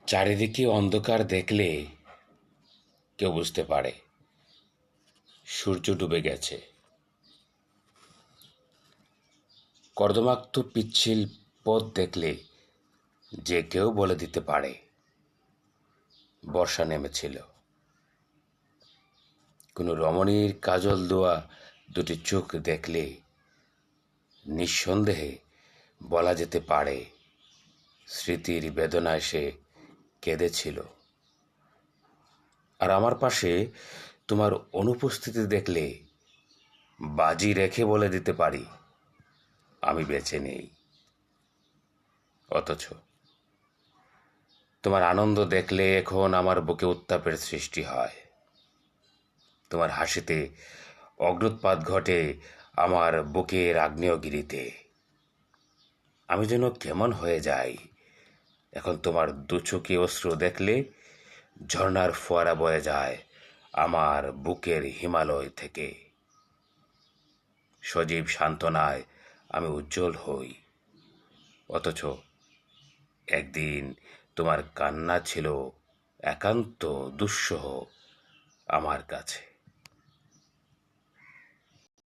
চারিদিকে অন্ধকার দেখলে কেউ বুঝতে পারে সূর্য ডুবে গেছে। কর্দমাক্ত পিচ্ছিল পথ দেখলে যে কেউ বলে দিতে পারে বর্ষা নেমেছিল। কোনো রমণীর কাজল দেওয়া দুটি চোখ দেখলে নিঃসন্দেহে বলা যেতে পারে স্মৃতির বেদনায় সে কেঁদেছিল। আর আমার পাশে তোমার অনুপস্থিতি দেখলে বাজি রেখে বলে দিতে পারি আমি বেঁচে নেই। অথচ তোমার আনন্দ দেখলে এখন আমার বুকে উত্তাপের সৃষ্টি হয়। তোমার হাসিতে অগ্ন্যুৎপাত ঘটে আমার বুকের আগ্নেয়গিরিতে। আমি যেন কেমন হয়ে যাই এখন তোমার দুচোখে অশ্রু দেখলে। ঝর্ণার ফোয়ারা বয়ে যায় আমার বুকের হিমালয় থেকে। সজীব সান্ত্বনায় আমি উজ্জ্বল হই। অথচ একদিন তোমার কান্না ছিল একান্ত দুঃসহ আমার কাছে।